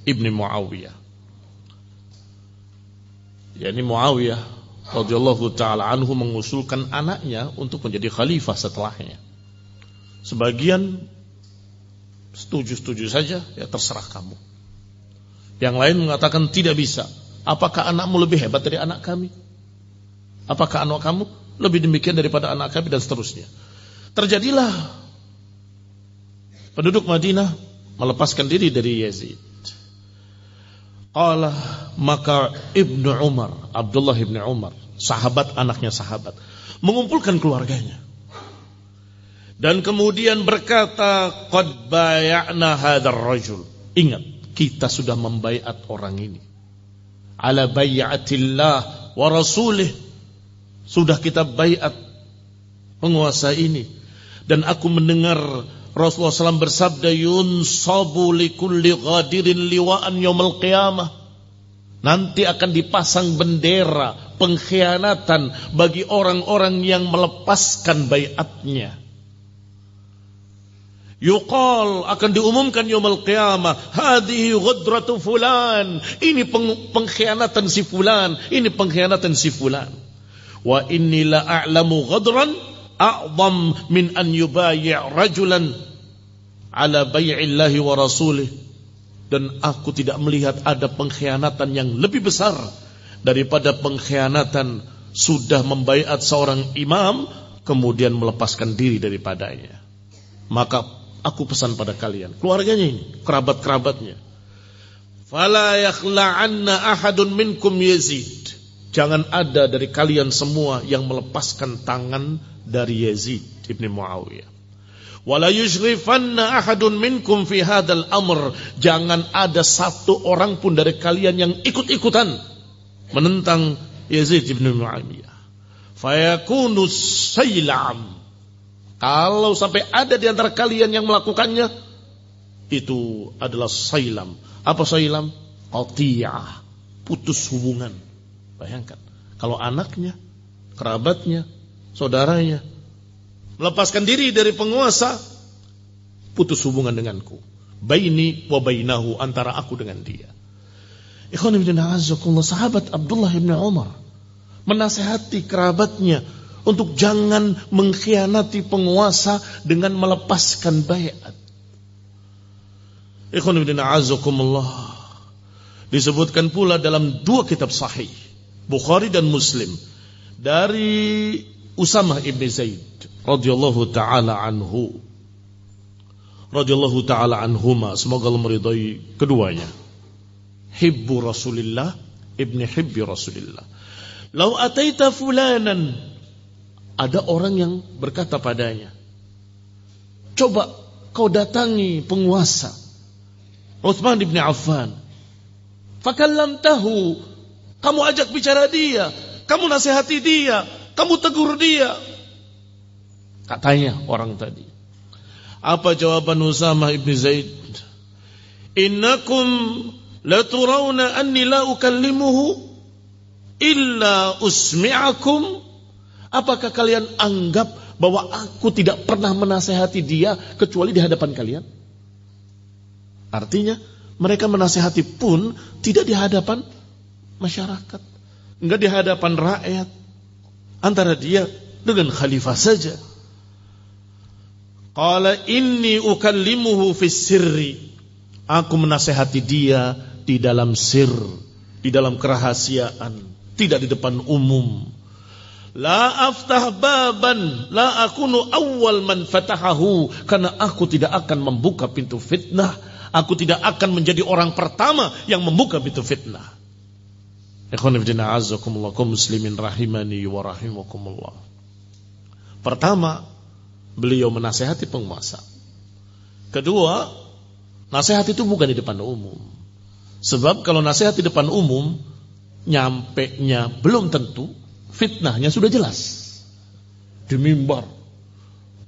ibn Muawiyah, yakni Muawiyah radhiyallahu ta'ala anhu mengusulkan anaknya untuk menjadi khalifah setelahnya. Sebagian setuju-setuju saja, ya terserah kamu. Yang lain mengatakan tidak bisa. Apakah anakmu lebih hebat dari anak kami? Apakah anak kamu lebih demikian daripada anak kami, dan seterusnya. Terjadilah penduduk Madinah melepaskan diri dari Yazid. Qala, maka Ibnu Umar, Abdullah Ibnu Umar, sahabat, anaknya sahabat, mengumpulkan keluarganya dan kemudian berkata, qad bay'na hadzal rajul. Ingat, kita sudah membaiat orang ini ala bai'atillah wa rasulih. Sudah kita baiat penguasa ini, dan aku mendengar Rasulullah SAW bersabda, yunsabu likulli ghadirin liwa'an yaumil qiyamah. Nanti akan dipasang bendera pengkhianatan bagi orang-orang yang melepaskan baiatnya. Yuqal, akan diumumkan yaumil qiyamah, hadhihi ghadratu fulan, ini pengkhianatan si fulan, ini pengkhianatan si fulan. Wa inni la a'lamu ghadran a'zam min an yubayi' rajulan ala bai'illahi wa rasulih. Dan aku tidak melihat ada pengkhianatan yang lebih besar daripada pengkhianatan sudah membaiat seorang imam kemudian melepaskan diri daripadanya. Maka aku pesan pada kalian, keluarganya ini, kerabat-kerabatnya, fala yakhla'anna ahadun minkum Yazid. Jangan ada dari kalian semua yang melepaskan tangan dari Yazid ibn Muawiyah. Wala yushrifanna ahadun minkum fi hadzal amr. Jangan ada satu orang pun dari kalian yang ikut-ikutan menentang Yazid ibn Muawiyah. Fayakunu saylam. Kalau sampai ada di antara kalian yang melakukannya, itu adalah saylam. Apa saylam? Qatiyah, putus hubungan. Bayangkan, kalau anaknya, kerabatnya, saudaranya melepaskan diri dari penguasa, putus hubungan denganku. Baini wa bainahu, antara aku dengan dia. Ikhwan fillah a'azzakumullah, sahabat Abdullah bin Umar menasihati kerabatnya untuk jangan mengkhianati penguasa dengan melepaskan baiat. Ikhwan fillah a'azzakumullah, disebutkan pula dalam dua kitab sahih, Bukhari dan Muslim, dari Usamah ibn Zaid radhiyallahu taala anhu, radhiyallahu taala anhuma, semoga Allah meridai keduanya. Hibbu Rasulillah ibn hibbi Rasulillah. Lau ataita fulanan, ada orang yang berkata padanya, coba kau datangi penguasa Utsman bin Affan, fakallamtahu, kamu ajak bicara dia, kamu nasihati dia, kamu tegur dia. Katanya orang tadi, apa jawaban Usamah ibn Zaid? Innakum la turawna anni la ukallimuhu illa usmi'akum. Apakah kalian anggap bahwa aku tidak pernah menasihati dia kecuali di hadapan kalian? Artinya mereka menasihati pun tidak di hadapan masyarakat, enggak di hadapan rakyat, antara dia dengan khalifah saja. Qala inni ukallimuhu fis sirri, aku menasihati dia di dalam sir, di dalam kerahasiaan, tidak di depan umum. La aftah baban la akunu awwal man fatahahu, karena aku tidak akan membuka pintu fitnah, aku tidak akan menjadi orang pertama yang membuka pintu fitnah. Ikhwan fillah a'azzakumullah kaum muslimin rahimani wa rahimakumullah. Pertama, beliau menasihati penguasa. Kedua, Nasihat itu bukan di depan umum. Sebab kalau nasihat di depan umum, nyampenya belum tentu, fitnahnya sudah jelas. Di mimbar,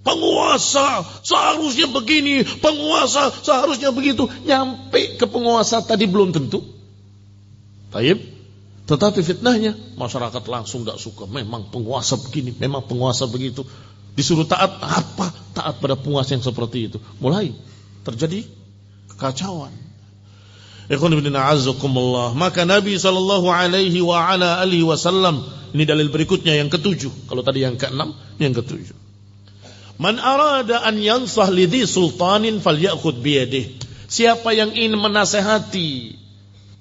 penguasa seharusnya begini, penguasa seharusnya begitu. Nyampe ke penguasa tadi belum tentu. Taib. Tetapi fitnahnya, masyarakat langsung gak suka. Memang penguasa begini, memang penguasa begitu. Disuruh taat, apa? Taat pada penguasa yang seperti itu. Mulai terjadi kekacauan. Ikhwan fillah a'azzakumullah. Maka Nabi SAW, ini dalil berikutnya yang ketujuh. Kalau tadi yang keenam, yang ketujuh. Man arada an yansah lidhi sultanin falyakhud biyadih. Siapa yang ingin menasehati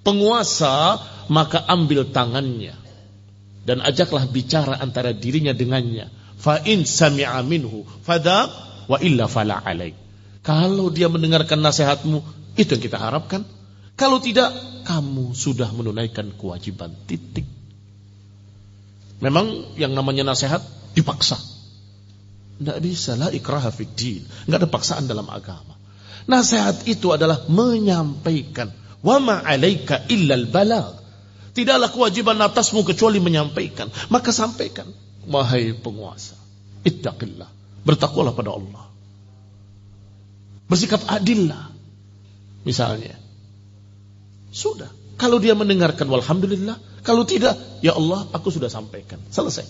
penguasa, maka ambil tangannya dan ajaklah bicara antara dirinya dengannya. Fa in sami'a minhu fadaq wa illa fala alaik. Kalau dia mendengarkan nasihatmu, itu yang kita harapkan. Kalau tidak, kamu sudah menunaikan kewajiban. Titik. Memang yang namanya nasihat dipaksa. Tidak bisa, la ikraha fid din. Enggak ada paksaan dalam agama. Nasihat itu adalah menyampaikan. Wa ma 'alaika illal balagh. Tidaklah kewajiban atasmu kecuali menyampaikan. Maka sampaikan. Wahai penguasa, ittaqillah. Bertakwalah pada Allah. Bersikap adillah. Misalnya. Sudah. Kalau dia mendengarkan, walhamdulillah. Kalau tidak, ya Allah, aku sudah sampaikan. Selesai.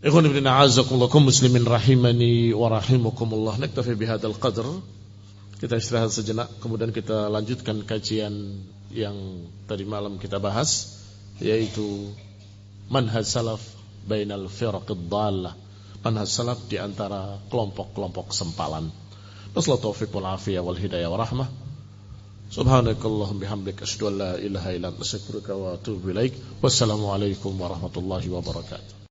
Ikhwan ibn a'azakumullah, muslimin rahimani wa rahimakumullah. Naktafi bihadal qadr. Kita istirahat sejenak, kemudian kita lanjutkan kajian yang tadi malam kita bahas, yaitu manhaj salaf bainal firaqid dhallah. Manhaj salaf di antara kelompok-kelompok sempalan. Wassalamualaikum taufiq wal afiyah wal hidayah wa rahmah. Subhanakallahumma bihamdika asyhadu an la ilaha illa anta astaghfiruka wa atubu ilaik. Wassalamu alaikum warahmatullahi wabarakatuh.